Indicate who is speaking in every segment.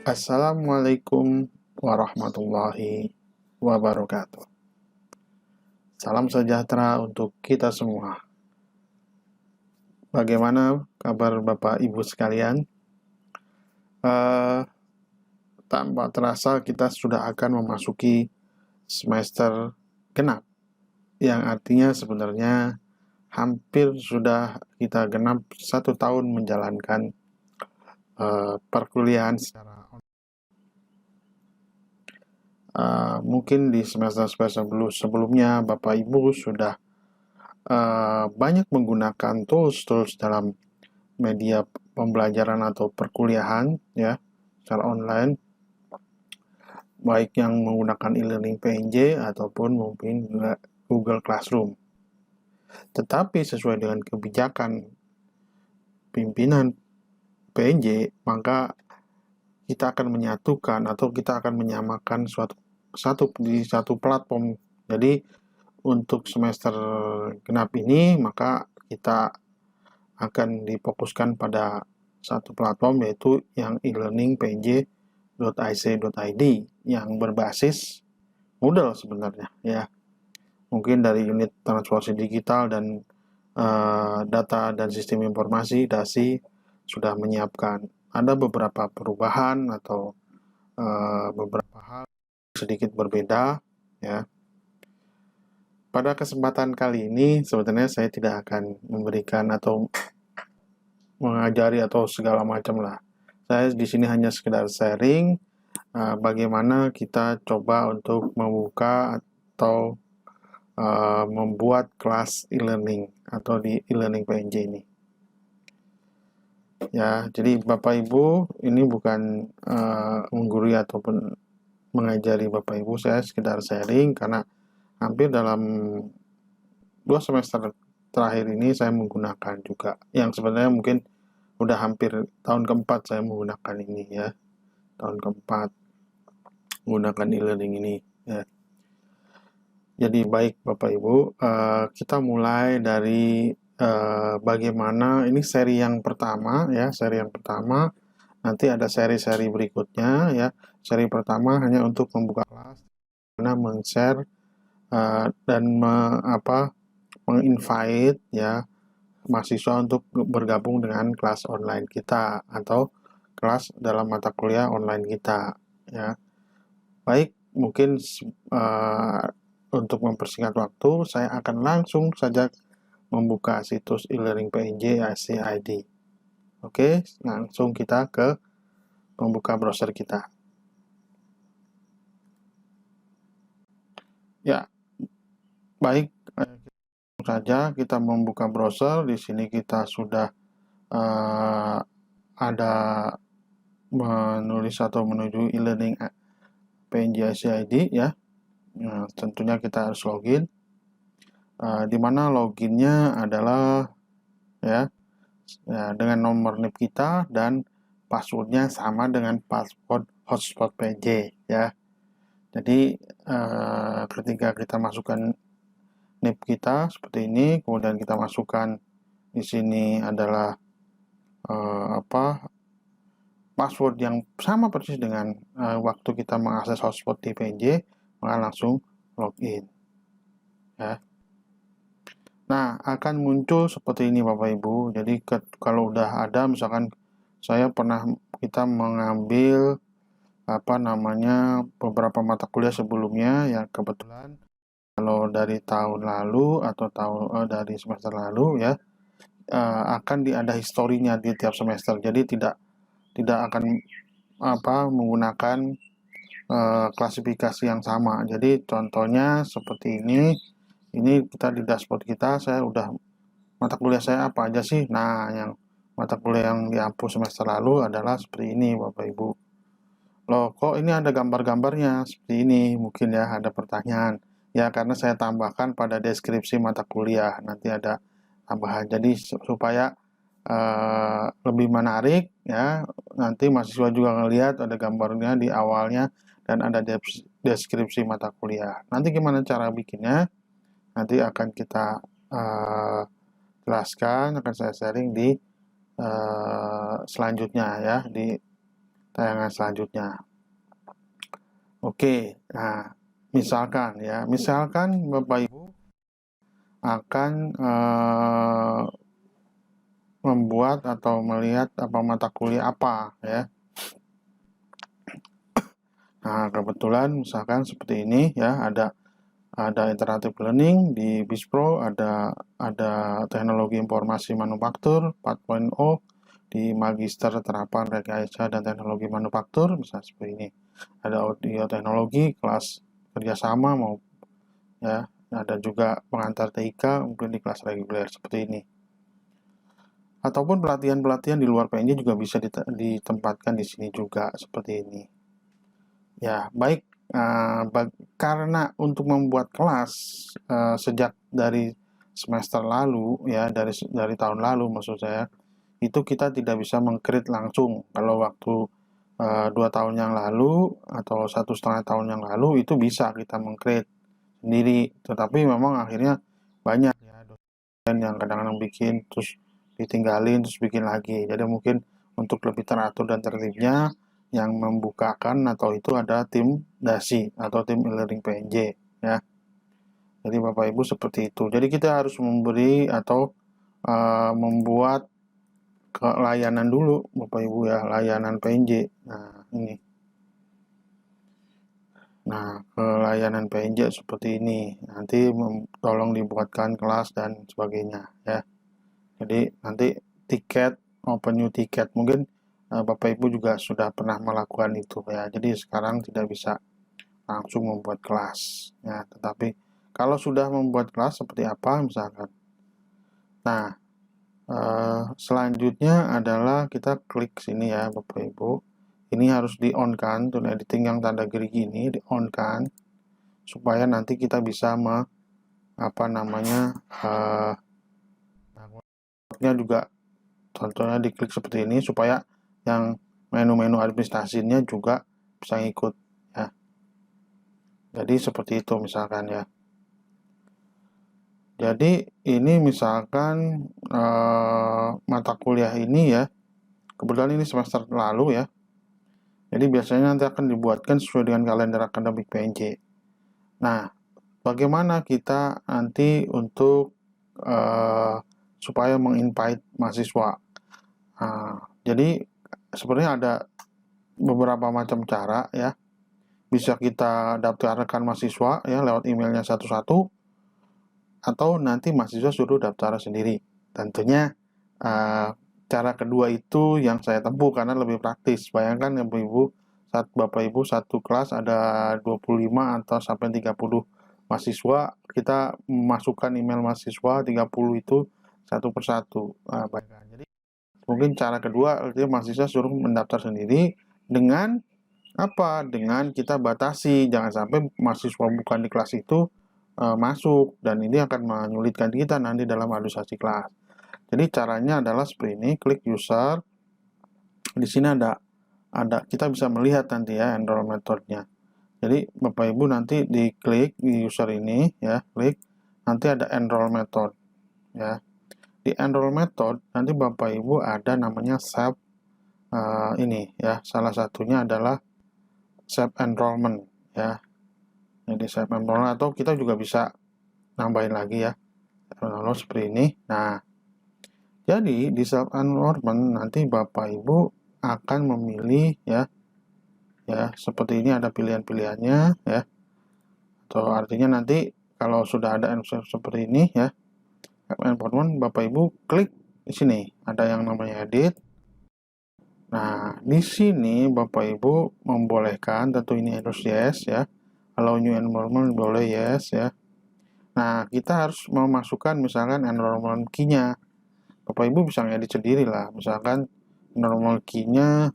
Speaker 1: Assalamualaikum warahmatullahi wabarakatuh. Salam sejahtera untuk kita semua. Bagaimana kabar Bapak Ibu sekalian? Tanpa terasa kita sudah akan memasuki semester genap, yang artinya sebenarnya hampir sudah kita genap 1 tahun menjalankan perkuliahan secara online. Mungkin di semester-semester sebelumnya Bapak Ibu sudah banyak menggunakan tools dalam media pembelajaran atau perkuliahan ya secara online, baik yang menggunakan e-learning PNJ ataupun mungkin Google Classroom. Tetapi sesuai dengan kebijakan pimpinan PNJ, maka kita akan menyatukan atau kita akan menyamakan di satu platform. Jadi untuk semester genap ini maka kita akan difokuskan pada satu platform, yaitu yang e-learning pnj.ic.id yang berbasis Moodle sebenarnya ya. Mungkin dari unit transformasi digital dan data dan sistem informasi DASI sudah menyiapkan. Ada beberapa perubahan atau beberapa hal sedikit berbeda ya. Pada kesempatan kali ini sebenarnya saya tidak akan memberikan atau mengajari atau segala macam lah. Saya di sini hanya sekedar sharing bagaimana kita coba untuk membuka atau membuat kelas e-learning atau di e-learning PNJ ini. Ya, jadi Bapak Ibu ini bukan menggurui ataupun mengajari Bapak Ibu, saya sekedar sharing karena hampir dalam 2 semester terakhir ini saya menggunakan juga, yang sebenarnya mungkin udah hampir tahun keempat saya menggunakan ini ya, tahun keempat menggunakan e-learning ini ya. Jadi baik Bapak Ibu, kita mulai dari bagaimana ini seri yang pertama ya, seri yang pertama. Nanti ada seri-seri berikutnya ya. Seri pertama hanya untuk membuka kelas, karena men-share dan menginvite ya mahasiswa untuk bergabung dengan kelas online kita atau kelas dalam mata kuliah online kita ya. Baik, mungkin untuk mempersingkat waktu saya akan langsung saja membuka situs e-learning PNJ IC.id. Oke, langsung kita ke membuka browser kita. Ya, baik, langsung saja kita membuka browser. Di sini kita sudah ada menulis atau menuju e-learning PNJ IC.id ya. Nah, tentunya kita harus login. Di mana loginnya adalah ya dengan nomor NIP kita dan passwordnya sama dengan password hotspot PNJ ya. Jadi ketika kita masukkan NIP kita seperti ini, kemudian kita masukkan di sini adalah password yang sama persis dengan waktu kita mengakses hotspot di PNJ, maka langsung login ya. Nah, akan muncul seperti ini Bapak Ibu. Jadi kalau udah ada, misalkan kita mengambil beberapa mata kuliah sebelumnya ya, kebetulan kalau dari tahun lalu atau dari semester lalu ya, akan ada historinya di tiap semester. Jadi tidak akan menggunakan klasifikasi yang sama. Jadi contohnya seperti ini kita di dashboard kita, saya udah mata kuliah saya apa aja sih. Nah, yang mata kuliah yang dihapus semester lalu adalah seperti ini Bapak Ibu. Loh, kok ini ada gambar-gambarnya seperti ini? Mungkin ya ada pertanyaan. Ya, karena saya tambahkan pada deskripsi mata kuliah. Nanti ada tambahan. Jadi supaya lebih menarik ya. Nanti mahasiswa juga ngelihat ada gambarnya di awalnya dan ada deskripsi mata kuliah. Nanti gimana cara bikinnya? Nanti akan kita jelaskan, akan saya sharing di selanjutnya ya, di tayangan selanjutnya. Oke, nah misalkan Bapak Ibu akan membuat atau melihat mata kuliah apa ya. Nah, kebetulan misalkan seperti ini ya, ada interactive learning di BISPRO, ada teknologi informasi manufaktur 4.0 di Magister Terapan Rekayasa dan Teknologi Manufaktur, bisa seperti ini. Ada audio teknologi kelas kerjasama mau ya, ada juga pengantar TIK mungkin di kelas reguler seperti ini. Ataupun pelatihan-pelatihan di luar PNJ juga bisa ditempatkan di sini juga seperti ini. Ya, baik. Karena untuk membuat kelas sejak dari semester lalu ya, dari tahun lalu maksud saya, itu kita tidak bisa meng-create langsung. Kalau waktu 2 tahun yang lalu atau 1,5 tahun yang lalu itu bisa kita meng-create sendiri, tetapi memang akhirnya banyak ya dosen yang kadang-kadang bikin terus ditinggalin terus bikin lagi. Jadi mungkin untuk lebih teratur dan tertibnya yang membukakan atau itu ada tim DASI atau tim e-learning PNJ ya. Jadi Bapak Ibu seperti itu. Jadi kita harus memberi atau membuat layanan dulu Bapak Ibu ya, layanan PNJ. Nah, ini. Nah, ke layanan PNJ seperti ini. Nanti tolong dibuatkan kelas dan sebagainya ya. Jadi nanti tiket, open new tiket mungkin Bapak Ibu juga sudah pernah melakukan itu ya. Jadi sekarang tidak bisa langsung membuat kelas ya, tetapi kalau sudah membuat kelas seperti apa misalkan. Nah, selanjutnya adalah kita klik sini ya Bapak Ibu. Ini harus di on kan, tool editing yang tanda gerigi ini di on kan, supaya nanti kita bisa juga contohnya diklik seperti ini supaya yang menu-menu administrasinya juga bisa ngikut ya. Jadi seperti itu misalkan ya. Jadi ini misalkan mata kuliah ini ya, kebetulan ini semester lalu ya. Jadi biasanya nanti akan dibuatkan sesuai dengan kalender akademik PNJ. Nah, bagaimana kita nanti untuk supaya menginvite mahasiswa? Jadi sebenarnya ada beberapa macam cara ya. Bisa kita daftarkan mahasiswa ya lewat emailnya satu-satu, atau nanti mahasiswa suruh daftar sendiri. Tentunya cara kedua itu yang saya tempuh karena lebih praktis. Bayangkan Bapak Ibu satu kelas ada 25 atau sampai 30 mahasiswa, kita masukkan email mahasiswa 30 itu satu persatu. Jadi mungkin cara kedua mahasiswa suruh mendaftar sendiri dengan apa? Dengan kita batasi, jangan sampai mahasiswa bukan di kelas itu masuk, dan ini akan menyulitkan kita nanti dalam administrasi kelas. Jadi caranya adalah seperti ini, klik user. Di sini ada kita bisa melihat nanti ya enroll methodnya. Jadi Bapak Ibu nanti diklik di user ini ya, klik, nanti ada enroll method ya. Di enroll method nanti Bapak Ibu ada namanya self ini ya, salah satunya adalah self enrollment ya. Jadi self enrollment, atau kita juga bisa nambahin lagi ya, enroll seperti ini. Nah, jadi di self enrollment nanti Bapak Ibu akan memilih ya seperti ini, ada pilihan-pilihannya ya. Atau artinya nanti kalau sudah ada seperti ini ya, enrollment, Bapak Ibu klik di sini ada yang namanya edit. Nah, di sini Bapak Ibu membolehkan, tentu ini harus yes ya. Allow new enrollment boleh yes ya. Nah, kita harus memasukkan misalkan enrollment key-nya. Bapak Ibu bisa ngedit sendiri lah. Misalkan enrollment key-nya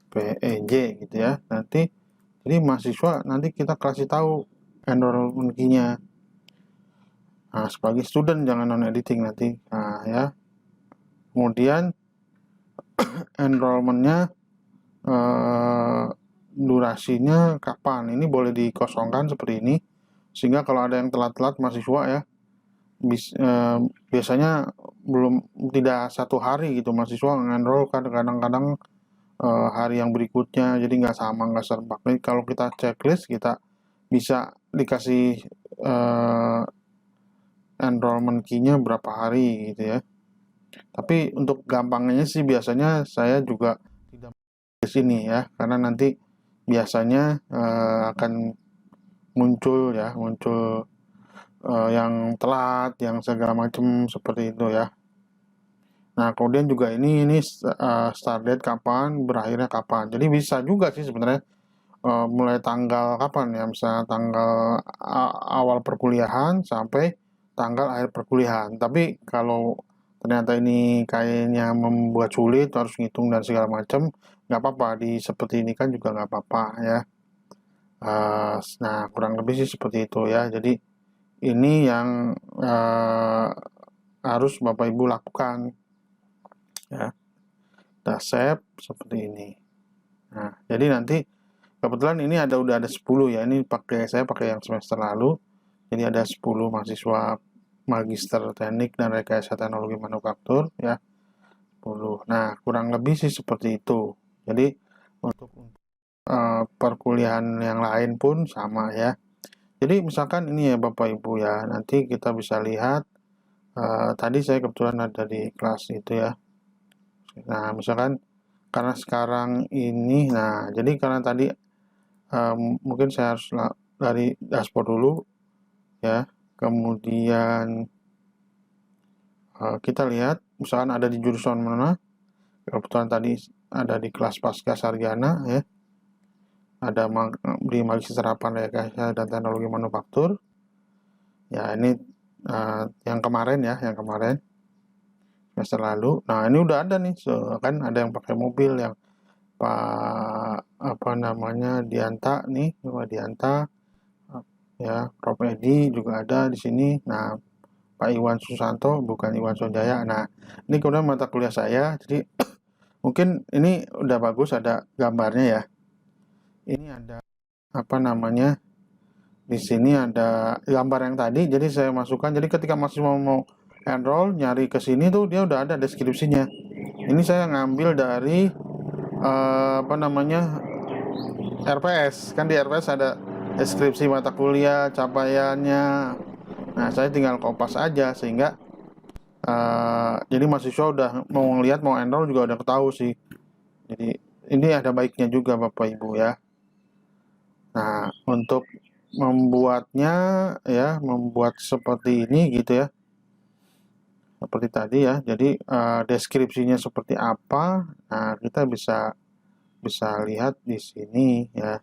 Speaker 1: PNJ gitu ya. Nanti jadi mahasiswa nanti kita kasih tahu enrollment key-nya. Nah, sebagai student jangan non editing nanti. Nah, ya. Kemudian enrollment-nya durasinya kapan, ini boleh dikosongkan seperti ini, sehingga kalau ada yang telat-telat mahasiswa ya biasanya tidak 1 hari gitu mahasiswa nge-enroll, kadang-kadang hari yang berikutnya, jadi nggak sama, nggak serempak. Jadi kalau kita checklist, kita bisa dikasih enrollment key-nya berapa hari gitu ya. Tapi untuk gampangnya sih biasanya saya juga tidak di sini ya, karena nanti biasanya akan muncul yang telat, yang segala macam seperti itu ya. Nah, kemudian juga ini start date kapan, berakhirnya kapan. Jadi bisa juga sih sebenarnya mulai tanggal kapan ya, misalnya tanggal awal perkuliahan sampai tanggal akhir perkuliahan. Tapi kalau ternyata ini kayaknya membuat sulit, harus ngitung dan segala macam, nggak apa-apa, di seperti ini kan juga nggak apa-apa ya. Nah, kurang lebih sih seperti itu ya. Jadi ini yang harus Bapak Ibu lakukan ya. Kita save seperti ini. Nah, jadi nanti kebetulan ini udah ada 10 ya. Ini saya pakai yang semester lalu. Jadi ada 10 mahasiswa magister teknik dan rekayasa teknologi manufaktur ya. 10. Nah, kurang lebih sih seperti itu. Jadi untuk perkuliahan yang lain pun sama ya. Jadi misalkan ini ya Bapak Ibu ya, nanti kita bisa lihat tadi saya kebetulan ada di kelas itu ya. Nah, misalkan karena sekarang ini, nah jadi karena tadi mungkin saya harus dari dashboard dulu ya, kemudian kita lihat misalkan ada di jurusan mana. Kebetulan tadi ada di kelas pasca sarjana ya, ada di magister rekayasa dan teknologi manufaktur ya. Ini yang kemarin semester lalu. Nah, ini udah ada nih, kan ada yang pakai mobil, yang Pak Dianta nih, Pak Dianta ya, Prof Edi juga ada di sini. Nah, Pak Iwan Susanto, bukan Iwan Sonjaya. Nah, ini kemudian mata kuliah saya, jadi mungkin ini udah bagus, ada gambarnya ya. Ini ada di sini ada gambar yang tadi, jadi saya masukkan. Jadi ketika masih mau enroll, nyari ke sini tuh dia udah ada deskripsinya. Ini saya ngambil dari RPS. Kan di RPS ada deskripsi mata kuliah, capaiannya. Nah, saya tinggal kopas aja sehingga jadi mahasiswa udah mau ngelihat, mau enroll juga udah ketahui sih. Jadi ini ada baiknya juga Bapak Ibu ya. Nah, untuk membuatnya ya, membuat seperti ini gitu ya. Seperti tadi ya. Jadi deskripsinya seperti apa? Nah, kita bisa lihat di sini ya.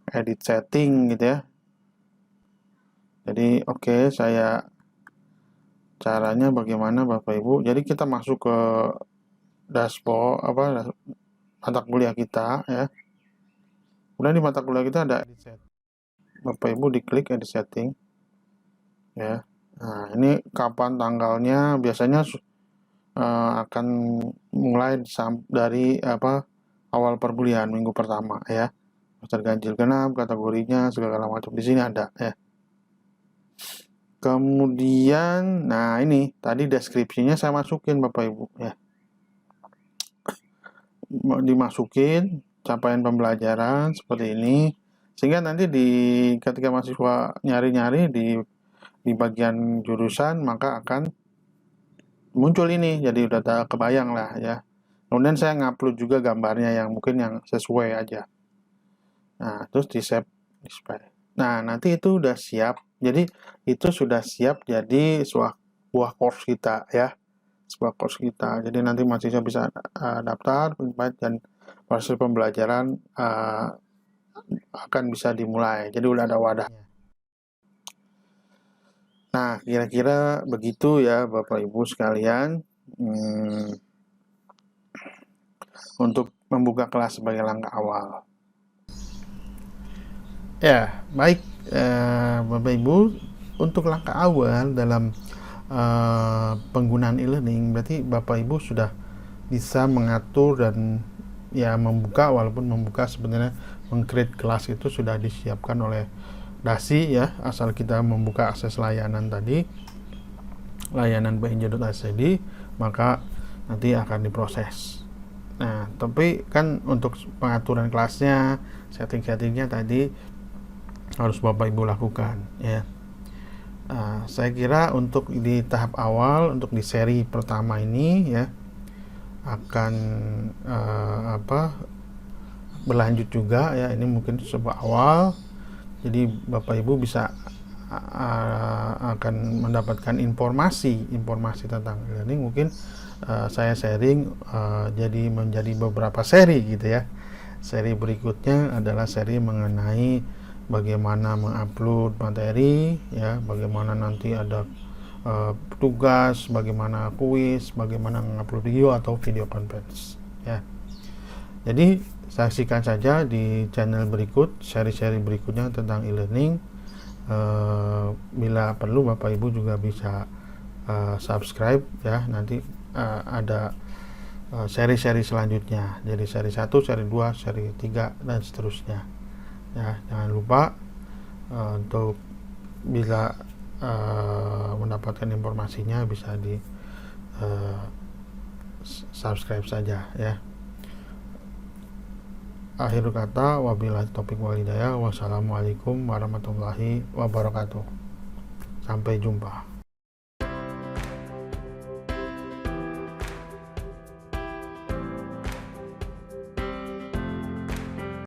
Speaker 1: Edit setting gitu ya. Jadi caranya bagaimana Bapak Ibu? Jadi kita masuk ke dashboard mata kuliah kita ya. Kemudian di mata kuliah kita ada edit setting. Bapak Ibu diklik edit setting ya. Nah, ini kapan tanggalnya? Biasanya akan mulai dari awal perkuliahan minggu pertama ya. Master ganjil genap, kategorinya segala macam di sini ada ya. Kemudian, nah ini tadi deskripsinya saya masukin Bapak Ibu ya. Dimasukin capaian pembelajaran seperti ini, sehingga nanti ketika mahasiswa nyari-nyari di bagian jurusan, maka akan muncul ini, jadi udah kebayang lah ya. Kemudian saya ngupload juga gambarnya yang mungkin yang sesuai aja. Nah, terus di save display. Nah, nanti itu udah siap. Jadi itu sudah siap jadi sebuah course kita ya. Sebuah course kita. Jadi nanti mahasiswa bisa daftar, dan proses pembelajaran akan bisa dimulai. Jadi udah ada wadahnya. Nah, kira-kira begitu ya Bapak Ibu sekalian. Untuk membuka kelas sebagai langkah awal. Ya, baik Bapak Ibu, untuk langkah awal dalam penggunaan e-learning, berarti Bapak Ibu sudah bisa mengatur dan ya membuka, walaupun membuka sebenarnya meng-create kelas itu sudah disiapkan oleh Dasi ya, asal kita membuka akses layanan tadi, layanan bhinj.id, maka nanti akan diproses. Nah, tapi kan untuk pengaturan kelasnya, setting-settingnya tadi harus Bapak Ibu lakukan ya. Saya kira untuk di tahap awal, untuk di seri pertama ini ya, akan berlanjut juga ya. Ini mungkin sebuah awal, jadi Bapak Ibu bisa akan mendapatkan informasi tentang e-learning. Mungkin saya sharing jadi menjadi beberapa seri gitu ya. Seri berikutnya adalah seri mengenai bagaimana mengupload materi ya, bagaimana nanti ada tugas, bagaimana kuis, bagaimana mengupload video atau video conference ya. Jadi saksikan saja di channel berikut, seri-seri berikutnya tentang e-learning. Bila perlu Bapak Ibu juga bisa subscribe ya, nanti ada seri-seri selanjutnya. Jadi seri 1, seri 2, seri 3 dan seterusnya. Ya, jangan lupa untuk bila mendapatkan informasinya bisa di subscribe saja ya. Akhir kata, wabillahi taufik wal hidayah. Wassalamualaikum warahmatullahi wabarakatuh. Sampai jumpa.